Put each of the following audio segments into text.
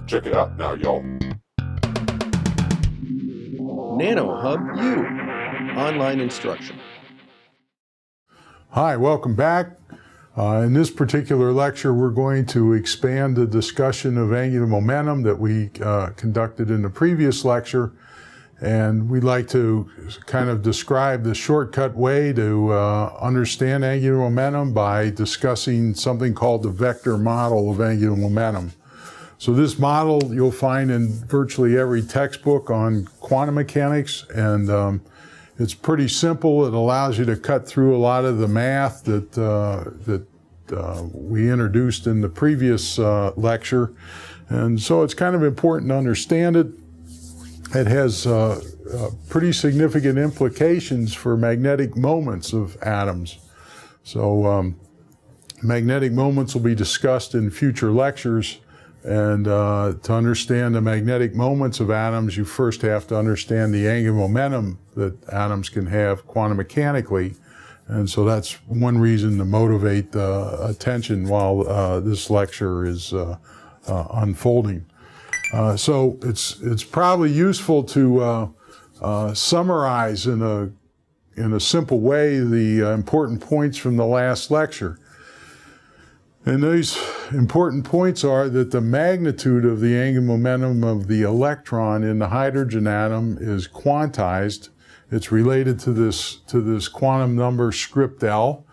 Check it out now, y'all. NanoHub U, online instruction. Hi, welcome back. In this particular lecture, we're going to expand the discussion of angular momentum that we conducted in the previous lecture. And we'd like to kind of describe the shortcut way to understand angular momentum by discussing something called the vector model of angular momentum. So this model you'll find in virtually every textbook on quantum mechanics, and it's pretty simple. It allows you to cut through a lot of the math that we introduced in the previous lecture. And so it's kind of important to understand it. It has pretty significant implications for magnetic moments of atoms. So magnetic moments will be discussed in future lectures. And to understand the magnetic moments of atoms, you first have to understand the angular momentum that atoms can have quantum mechanically. And so that's one reason to motivate attention while this lecture is unfolding. So it's probably useful to summarize in a simple way the important points from the last lecture. And these important points are that the magnitude of the angular momentum of the electron in the hydrogen atom is quantized. It's related to this quantum number script L.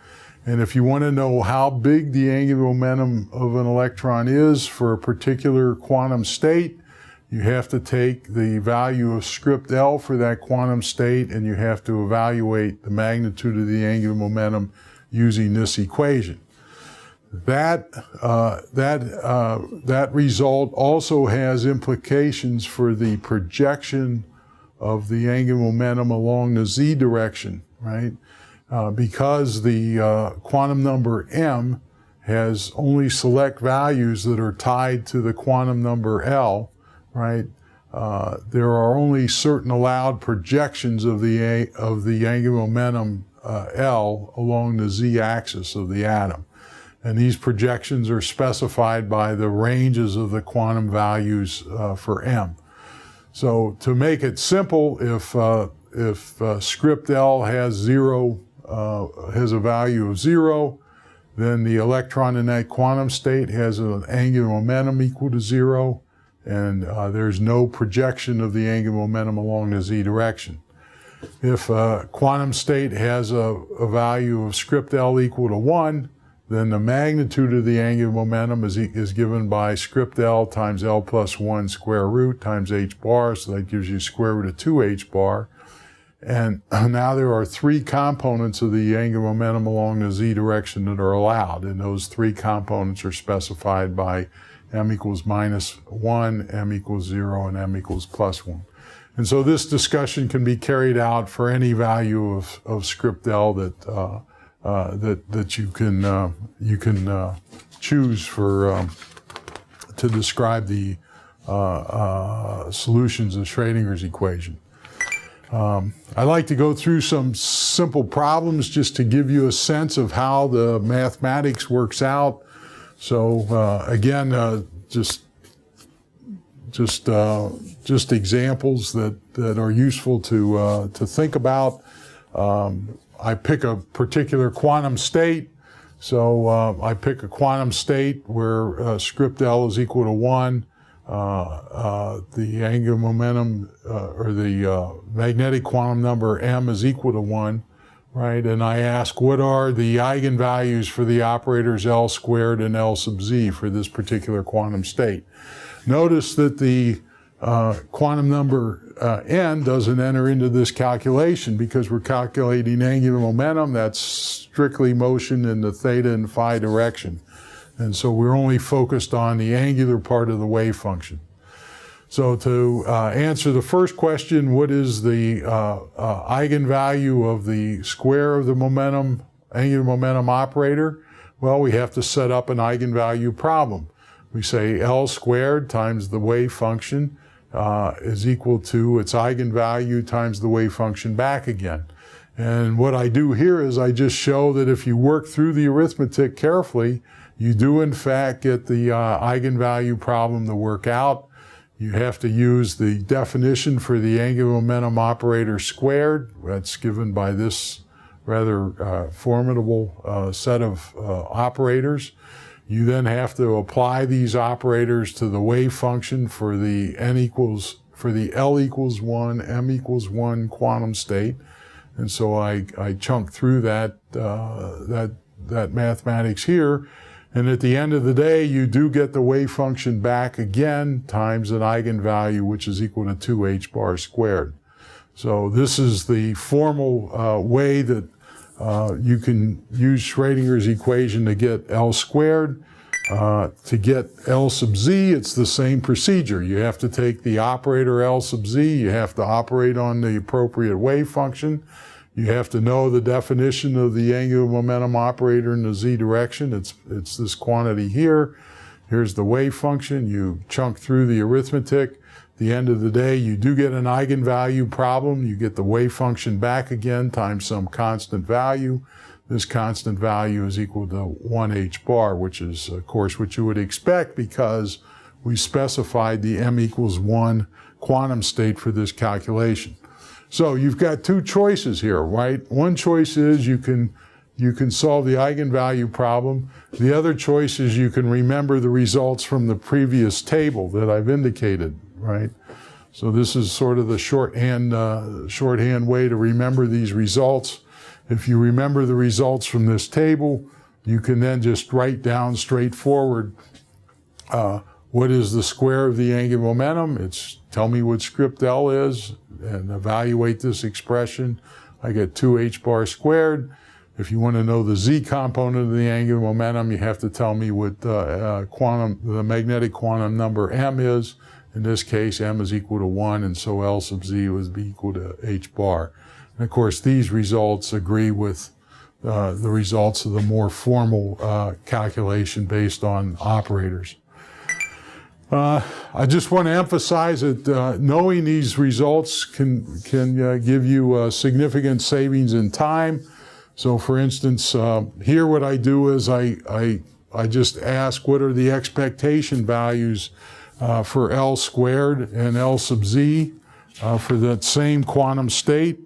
And if you want to know how big the angular momentum of an electron is for a particular quantum state, you have to take the value of script L for that quantum state, and you have to evaluate the magnitude of the angular momentum using this equation. That result also has implications for the projection of the angular momentum along the z direction, right? Because the quantum number m has only select values that are tied to the quantum number L, right? There are only certain allowed projections of the angular momentum L along the z-axis of the atom. And these projections are specified by the ranges of the quantum values for m. So to make it simple, if script L has has a value of 0, then the electron in that quantum state has an angular momentum equal to 0, and there's no projection of the angular momentum along the z direction. If a quantum state has a value of script L equal to 1, then the magnitude of the angular momentum is given by script L times L plus 1 square root times h bar, so that gives you square root of 2h bar. And now there are 3 components of the angular momentum along the z direction that are allowed, and those 3 components are specified by m equals minus 1, m equals 0, and m equals plus 1. And so this discussion can be carried out for any value of script L that you can choose for to describe the solutions of Schrödinger's equation. I like to go through some simple problems just to give you a sense of how the mathematics works out. So again, just examples that are useful to think about. I pick a particular quantum state. So I pick a quantum state where script L is equal to 1. The angular momentum or the magnetic quantum number m is equal to 1, right? And I ask, what are the eigenvalues for the operators L squared and L sub z for this particular quantum state? Notice that the quantum number n doesn't enter into this calculation because we're calculating angular momentum. That's strictly motion in the theta and phi direction. And so we're only focused on the angular part of the wave function. So to answer the first question, what is the eigenvalue of the square of the momentum, angular momentum operator? Well, we have to set up an eigenvalue problem. We say L squared times the wave function is equal to its eigenvalue times the wave function back again. And what I do here is I just show that if you work through the arithmetic carefully, you do in fact get the eigenvalue problem to work out. You have to use the definition for the angular momentum operator squared. That's given by this rather formidable set of operators. You then have to apply these operators to the wave function for the L equals 1, M equals 1 quantum state. And so I chunk through that mathematics here. And at the end of the day, you do get the wave function back again times an eigenvalue, which is equal to 2h bar squared. So this is the formal way that you can use Schrodinger's equation to get L squared. To get L sub z, it's the same procedure. You have to take the operator L sub z, you have to operate on the appropriate wave function. You have to know the definition of the angular momentum operator in the z direction. It's this quantity here. Here's the wave function. You chunk through the arithmetic. At the end of the day, you do get an eigenvalue problem. You get the wave function back again times some constant value. This constant value is equal to 1h bar, which is, of course, what you would expect because we specified the m equals 1 quantum state for this calculation. So you've got two choices here, right? One choice is you can solve the eigenvalue problem. The other choice is you can remember the results from the previous table that I've indicated, right? So this is sort of the shorthand way to remember these results. If you remember the results from this table, you can then just write down straightforward what is the square of the angular momentum. It's tell me what script L is and evaluate this expression. I get 2h bar squared. If you want to know the z component of the angular momentum, you have to tell me what the magnetic quantum number m is. In this case, m is equal to 1, and so L sub z would be equal to h bar. And of course, these results agree with the results of the more formal calculation based on operators. I just want to emphasize that knowing these results can give you significant savings in time. So for instance, here what I do is I just ask what are the expectation values for L squared and L sub z for that same quantum state.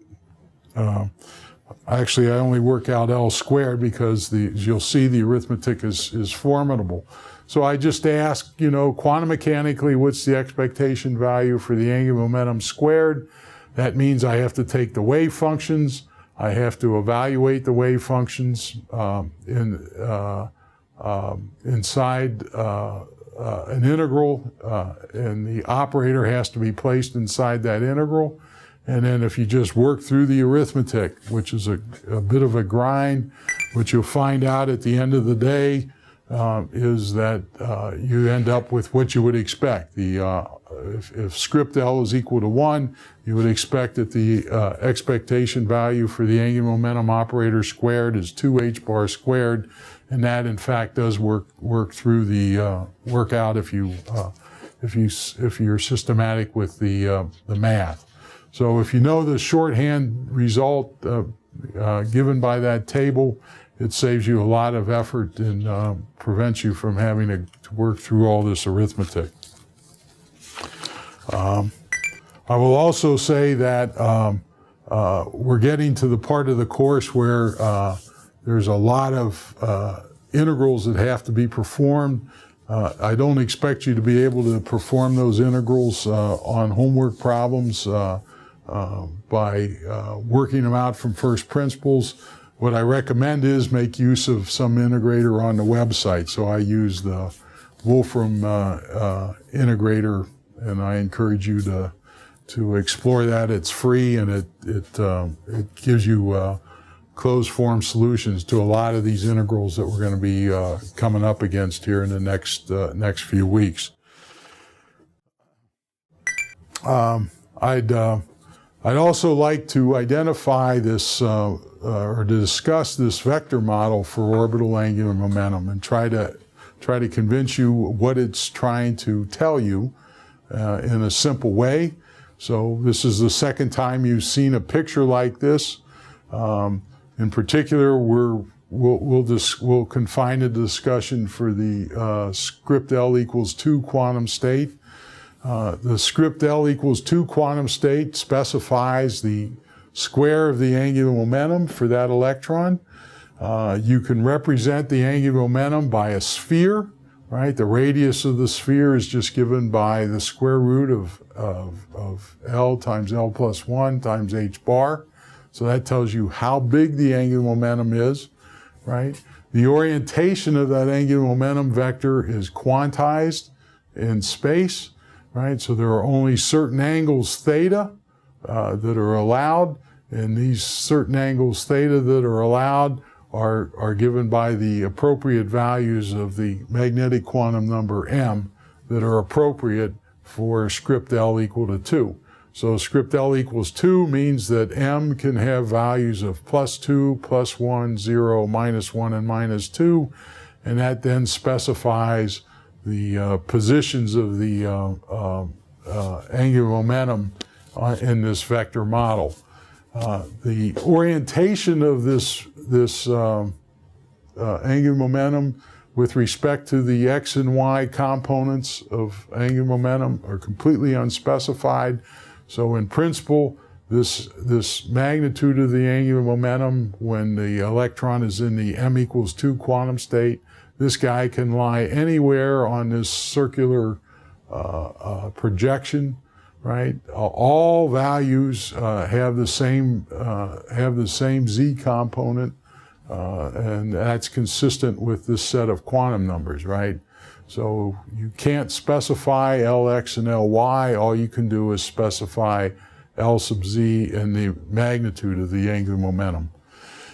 Actually, I only work out L squared because as you'll see, the arithmetic is formidable. So I just ask, quantum mechanically, what's the expectation value for the angular momentum squared? That means I have to take the wave functions. I have to evaluate the wave functions inside an integral, and the operator has to be placed inside that integral. And then if you just work through the arithmetic, which is a bit of a grind, what you'll find out at the end of the day is that you end up with what you would expect. If script L is equal to 1, you would expect that the expectation value for the angular momentum operator squared is 2h bar squared, and that in fact does work through the workout if you're systematic with the math. So if you know the shorthand result given by that table, it saves you a lot of effort and prevents you from having to work through all this arithmetic. I will also say that we're getting to the part of the course where there's a lot of integrals that have to be performed. I don't expect you to be able to perform those integrals on homework problems by working them out from first principles. What I recommend is make use of some integrator on the website. So I use the Wolfram integrator, and I encourage you to explore that. It's free, and it gives you closed form solutions to a lot of these integrals that we're going to be coming up against here in the next few weeks. I'd also like to identify this or to discuss this vector model for orbital angular momentum and try to convince you what it's trying to tell you in a simple way. So this is the second time you've seen a picture like this. In particular, we're we'll confine the discussion for the script L equals 2 quantum state. The script L equals 2 quantum state specifies the square of the angular momentum for that electron. You can represent the angular momentum by a sphere, right? The radius of the sphere is just given by the square root of L times L plus 1 times h bar. So that tells you how big the angular momentum is, right? The orientation of that angular momentum vector is quantized in space, right? So there are only certain angles theta that are allowed, and these certain angles theta that are allowed are given by the appropriate values of the magnetic quantum number m that are appropriate for script L equal to 2. So script L equals 2 means that m can have values of +2, +1, 0, -1, and -2, and that then specifies the positions of the angular momentum in this vector model. The orientation of this angular momentum with respect to the x and y components of angular momentum are completely unspecified. So in principle, this magnitude of the angular momentum when the electron is in the m equals 2 quantum state, this guy can lie anywhere on this circular projection, right? All values have the same z component, and that's consistent with this set of quantum numbers, right? So you can't specify Lx and Ly. All you can do is specify L sub z and the magnitude of the angular momentum.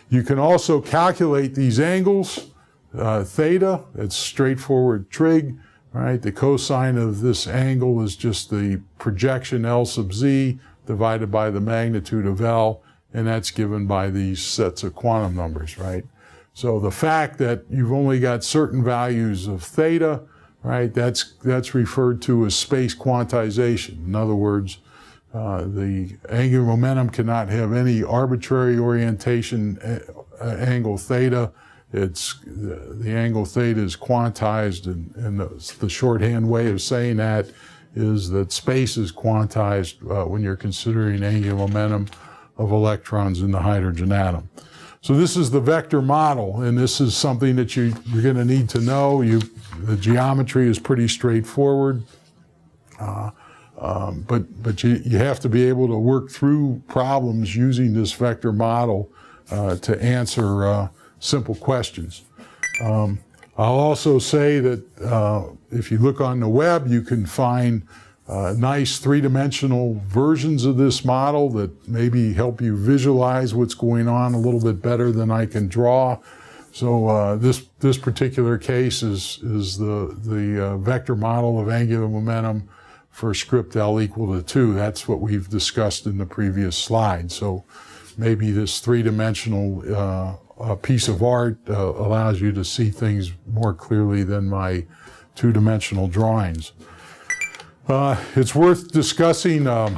You can also calculate these angles, theta. It's straightforward trig, right? The cosine of this angle is just the projection L sub z divided by the magnitude of L, and that's given by these sets of quantum numbers, right? So the fact that you've only got certain values of theta, right, that's referred to as space quantization. In other words, the angular momentum cannot have any arbitrary orientation angle theta. The angle theta is quantized, and the shorthand way of saying that is that space is quantized when you're considering angular momentum of electrons in the hydrogen atom. So this is the vector model, and this is something that you're going to need to know. The geometry is pretty straightforward, but you have to be able to work through problems using this vector model to answer simple questions. I'll also say that if you look on the web, you can find nice three-dimensional versions of this model that maybe help you visualize what's going on a little bit better than I can draw. So this particular case is the vector model of angular momentum for script L equal to 2. That's what we've discussed in the previous slide. So maybe this three-dimensional piece of art allows you to see things more clearly than my two-dimensional drawings. It's worth discussing a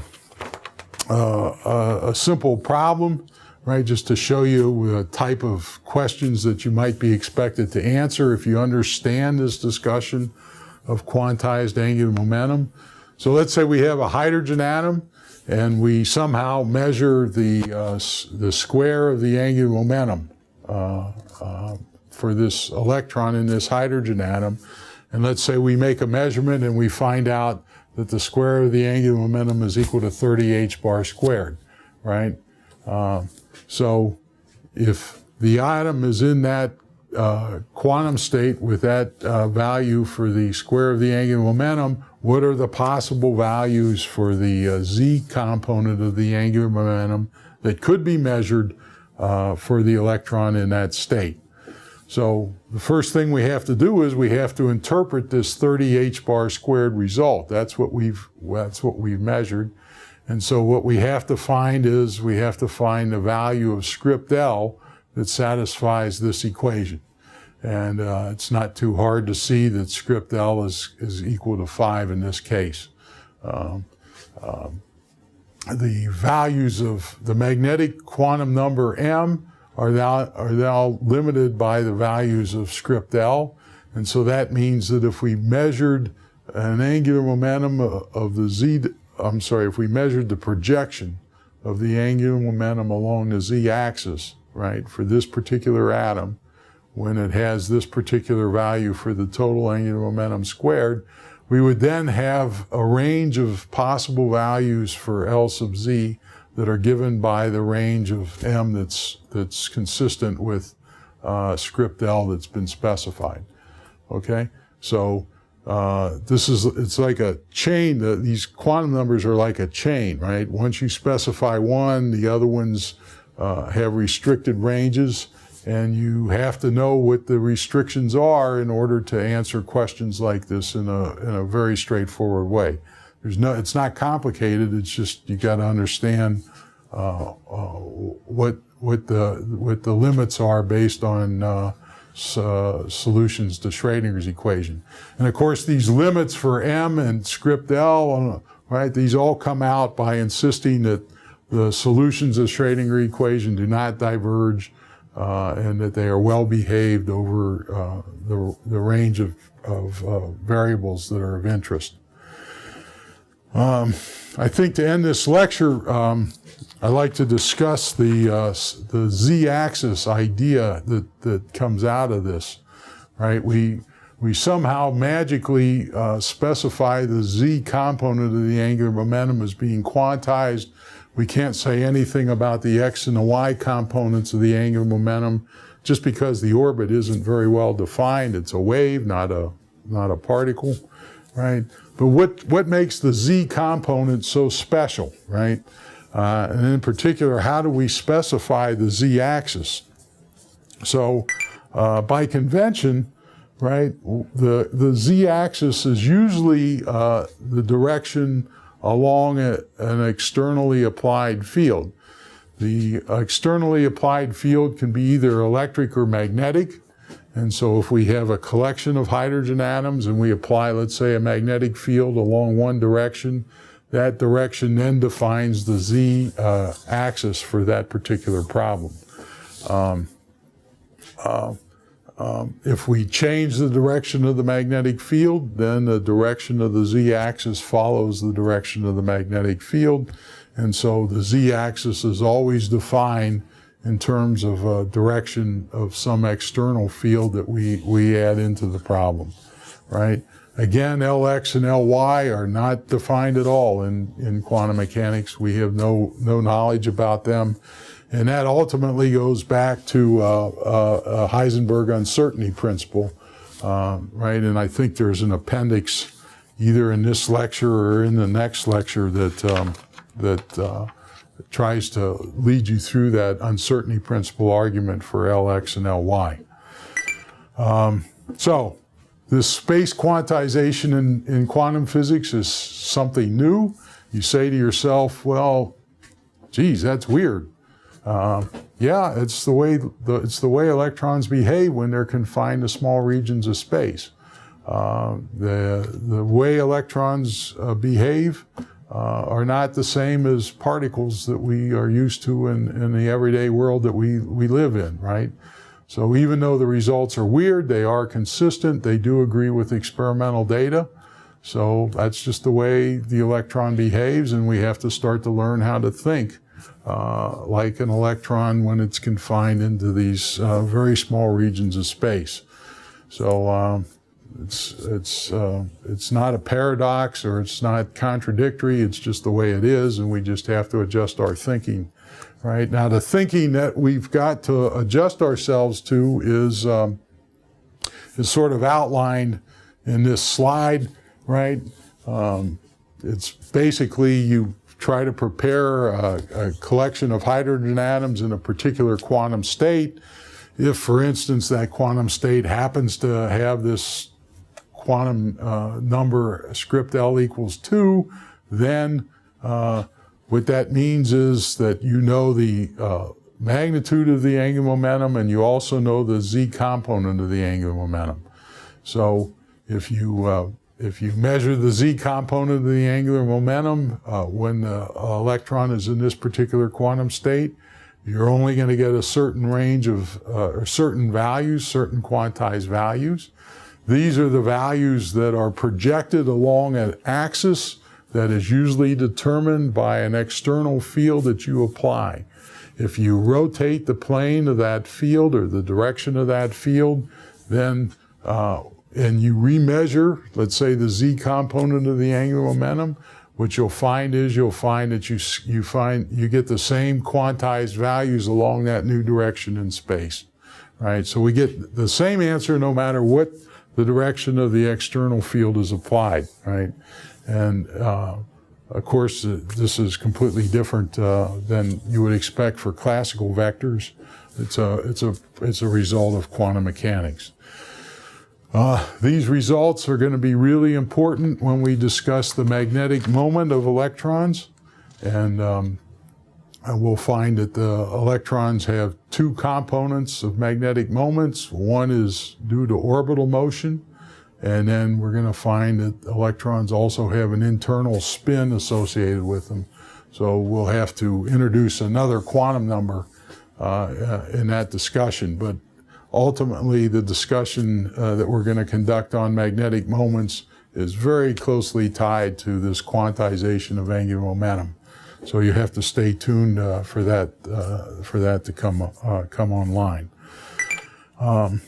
simple problem, right, just to show you the type of questions that you might be expected to answer if you understand this discussion of quantized angular momentum. So let's say we have a hydrogen atom, and we somehow measure the square of the angular momentum for this electron in this hydrogen atom. And let's say we make a measurement and we find out that the square of the angular momentum is equal to 30 h bar squared, right? So if the atom is in that quantum state with that value for the square of the angular momentum, what are the possible values for the z component of the angular momentum that could be measured for the electron in that state? So the first thing we have to do is we have to interpret this 30 h bar squared result. That's what we've measured. And so what we have to find is we have to find the value of script L that satisfies this equation. And it's not too hard to see that script L is equal to 5 in this case. The values of the magnetic quantum number m are now limited by the values of script L. And so that means that if we measured an angular momentum of the if we measured the projection of the angular momentum along the z-axis, right, for this particular atom, when it has this particular value for the total angular momentum squared, we would then have a range of possible values for L sub z that are given by the range of m that's consistent with script L that's been specified. Okay, so it's like a chain. These quantum numbers are like a chain, right? Once you specify one, the other ones have restricted ranges, and you have to know what the restrictions are in order to answer questions like this in a very straightforward way. It's not complicated. It's just you got to understand what the limits are based on solutions to Schrodinger's equation. And of course, these limits for m and script L, right? These all come out by insisting that the solutions of Schrodinger equation do not diverge, and that they are well behaved over the range of variables that are of interest. I think to end this lecture, I'd like to discuss the z-axis idea that comes out of this, right? We somehow magically specify the z component of the angular momentum as being quantized. We can't say anything about the x and the y components of the angular momentum just because the orbit isn't very well defined. It's a wave, not a particle, right? But what makes the z component so special, right? And in particular, how do we specify the z-axis? So by convention, right, the z-axis is usually the direction along an externally applied field. The externally applied field can be either electric or magnetic. And so if we have a collection of hydrogen atoms and we apply, let's say, a magnetic field along one direction, that direction then defines the z-axis for that particular problem. If we change the direction of the magnetic field, then the direction of the z-axis follows the direction of the magnetic field. And so the z-axis is always defined in terms of a direction of some external field that we add into the problem, right? Again, Lx and Ly are not defined at all in quantum mechanics. We have no knowledge about them. And that ultimately goes back to a Heisenberg uncertainty principle, right? And I think there's an appendix either in this lecture or in the next lecture that tries to lead you through that uncertainty principle argument for Lx and Ly. So this space quantization in quantum physics is something new. You say to yourself, well, geez, that's weird. Yeah, it's the way electrons behave when they're confined to small regions of space. The way electrons behave are not the same as particles that we are used to in the everyday world that we live in, right? So even though the results are weird, they are consistent. They do agree with experimental data. So that's just the way the electron behaves, and we have to start to learn how to think like an electron when it's confined into these very small regions of space. So it's not a paradox or it's not contradictory. It's just the way it is, and we just have to adjust our thinking. Right now, the thinking that we've got to adjust ourselves to is sort of outlined in this slide. Right, it's basically you try to prepare a collection of hydrogen atoms in a particular quantum state. If, for instance, that quantum state happens to have this quantum number script L equals 2, then what that means is that you know the magnitude of the angular momentum, and you also know the z component of the angular momentum. So if you measure the z component of the angular momentum when the electron is in this particular quantum state, you're only going to get a certain range of, or certain values, certain quantized values. These are the values that are projected along an axis that is usually determined by an external field that you apply. If you rotate the plane of that field or the direction of that field, then, and you remeasure, let's say, the z component of the angular momentum, what you'll find is you'll find that you get the same quantized values along that new direction in space, right? So we get the same answer no matter what the direction of the external field is applied, right? And of course, this is completely different than you would expect for classical vectors. It's a result of quantum mechanics. These results are going to be really important when we discuss the magnetic moment of electrons, and we'll find that the electrons have two components of magnetic moments. One is due to orbital motion, and then we're going to find that electrons also have an internal spin associated with them. So we'll have to introduce another quantum number in that discussion. But ultimately, the discussion that we're going to conduct on magnetic moments is very closely tied to this quantization of angular momentum. So you have to stay tuned for that to come online. And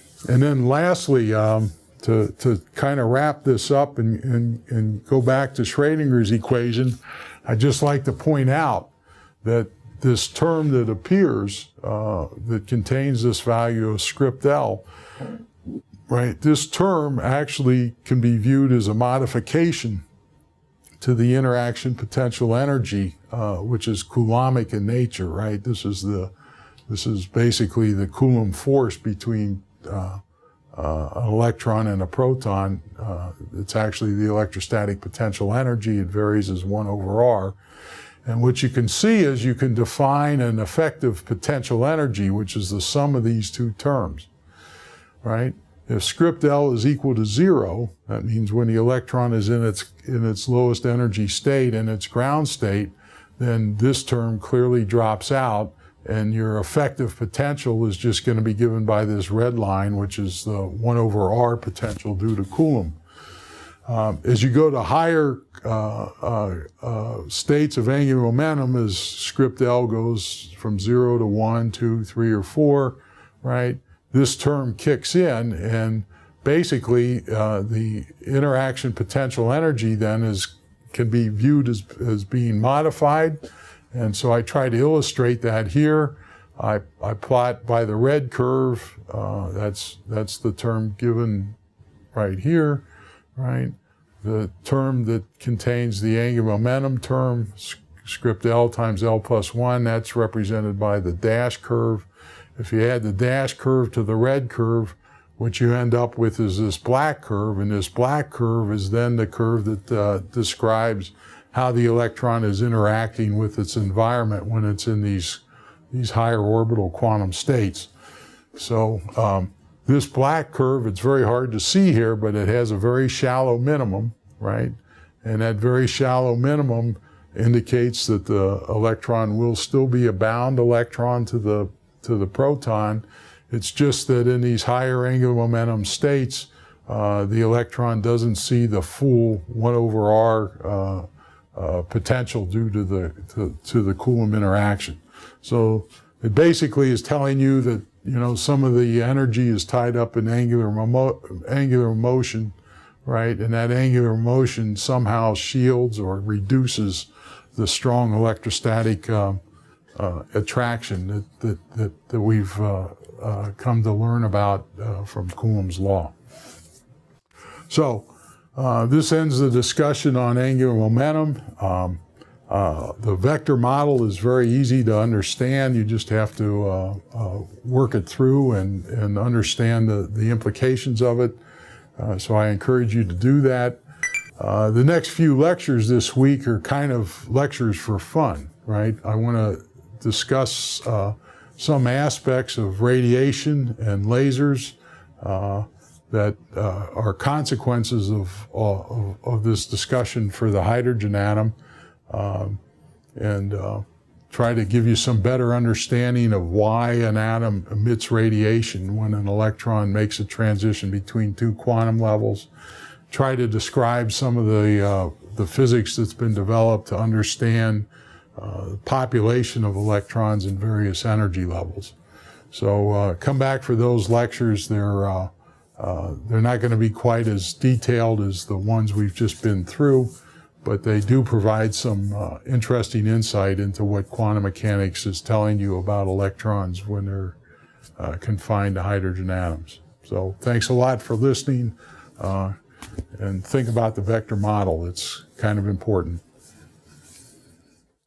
then lastly, to kind of wrap this up and go back to Schrödinger's equation, I'd just like to point out that this term that appears, that contains this value of script L, right? This term actually can be viewed as a modification to the interaction potential energy, which is Coulombic in nature, right? This is basically the Coulomb force between an electron and a proton. It's actually the electrostatic potential energy. It varies as 1 over r. And what you can see is you can define an effective potential energy, which is the sum of these two terms, right? If script L is equal to 0, that means when the electron is in its lowest energy state and its ground state, then this term clearly drops out, and your effective potential is just going to be given by this red line, which is the 1 over r potential due to Coulomb. As you go to higher states of angular momentum, as script L goes from 0 to 1, 2, 3, or 4, right? This term kicks in, and basically the interaction potential energy then can be viewed as being modified. And so I try to illustrate that here. I plot by the red curve. That's the term given right here, right? The term that contains the angular momentum term, script L times L plus 1, that's represented by the dash curve. If you add the dash curve to the red curve, what you end up with is this black curve, and this black curve is then the curve that describes how the electron is interacting with its environment when it's in these higher orbital quantum states. So this black curve, it's very hard to see here, but it has a very shallow minimum, right? And that very shallow minimum indicates that the electron will still be a bound electron to the proton. It's just that in these higher angular momentum states, the electron doesn't see the full 1 over r potential due to the Coulomb interaction. So it basically is telling you that, you know, some of the energy is tied up in angular motion, right? And that angular motion somehow shields or reduces the strong electrostatic attraction that we've come to learn about from Coulomb's law. So this ends the discussion on angular momentum. The vector model is very easy to understand. You just have to work it through and understand the implications of it. So I encourage you to do that. The next few lectures this week are kind of lectures for fun, right? I want to discuss some aspects of radiation and lasers that are consequences of this discussion for the hydrogen atom, and try to give you some better understanding of why an atom emits radiation when an electron makes a transition between two quantum levels. Try to describe some of the physics that's been developed to understand the population of electrons in various energy levels. So come back for those lectures. They're not going to be quite as detailed as the ones we've just been through, but they do provide some interesting insight into what quantum mechanics is telling you about electrons when they're confined to hydrogen atoms. So thanks a lot for listening, and think about the vector model. It's kind of important.